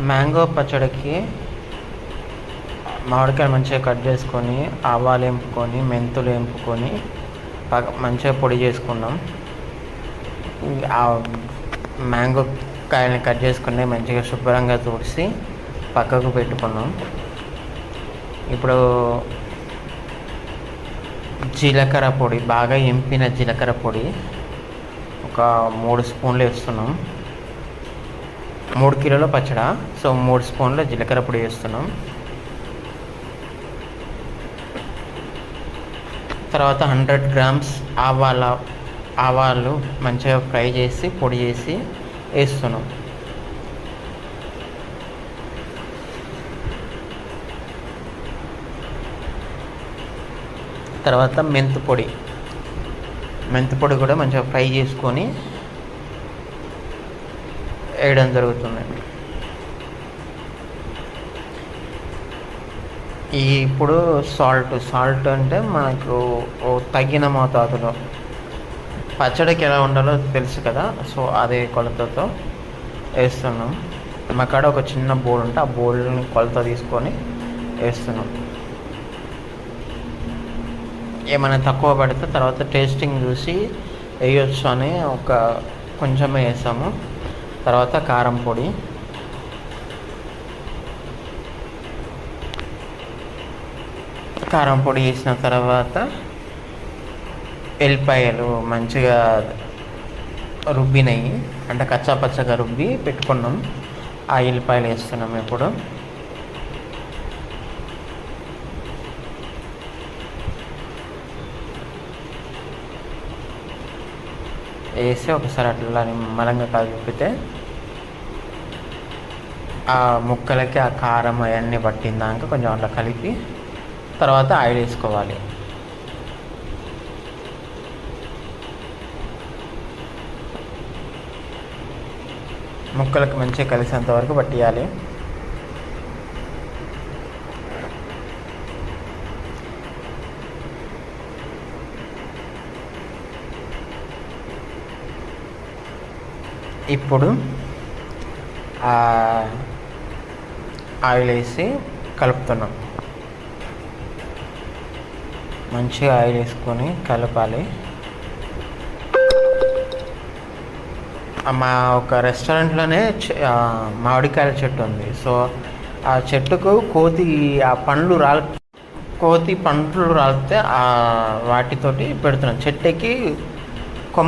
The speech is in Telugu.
మ్యాంగో పచ్చడికి మామిడికాయలు మంచిగా కట్ చేసుకొని, ఆవాలు వేంపుకొని, మెంతులు వేంపుకొని మంచిగా పొడి చేసుకున్నాం. ఆ మ్యాంగో కాయల్ని కట్ చేసుకుని మంచిగా శుభ్రంగా తుడిచి పక్కకు పెట్టుకున్నాం. ఇప్పుడు జీలకర్ర పొడి, బాగా ఎంపిన జీలకర్ర పొడి ఒక 3 స్పూన్లు వేస్తున్నాం. 3 కిలోల పచ్చడి, సో 3 స్పూన్ల జీలకర్ర పొడి వేస్తున్నాం. తర్వాత 100 గ్రామ్స్ ఆవాలు మంచిగా ఫ్రై చేసి పొడి చేసి వేస్తున్నాం. తర్వాత మెంతిపొడి కూడా మంచిగా ఫ్రై చేసుకొని వేయడం జరుగుతుంది. ఇప్పుడు సాల్ట్ అంటే మనకు తగిన మోతాదులో, పచ్చడికి ఎలా ఉండాలో తెలుసు కదా, సో అదే కొలతతో వేస్తున్నాం. మా కాడ ఒక చిన్న బౌల్ ఉంటే ఆ బౌల్ని కొలత తీసుకొని వేస్తున్నాం. ఏమైనా తక్కువ పడితే తర్వాత టేస్టింగ్ చూసి వేయొచ్చు అని కొంచెమే వేసాము. తర్వాత కారం పొడి, వేసిన తర్వాత ఎల్లిపాయలు మంచిగా రుబ్బినవి, అంటే కచ్చా పచ్చగా రుబ్బి పెట్టుకున్నాం. ఆ ఎల్లిపాయలు వేస్తున్నాం. ఇప్పుడు వేసి ఒకసారి అట్లా నిమ్మలంగా కలిపితే ఆ ముక్కలకి ఆ కారం అవన్నీ పట్టిందాక కొంచెం అట్లా కలిపి తర్వాత ఆయిల్ వేసుకోవాలి. ముక్కలకు మంచిగా కలిసేంత వరకు పట్టియాలి. ఇప్పుడు ఆయిల్ వేసి కలుపుతున్నాం. మంచిగా ఆయిల్ వేసుకొని కలపాలి. మా ఒక రెస్టారెంట్లోనే మామిడికాయల చెట్టు ఉంది. సో ఆ చెట్టుకు కోతి పండ్లు రాలితే వాటితోటి పెడుతున్నాం. చెట్టుకి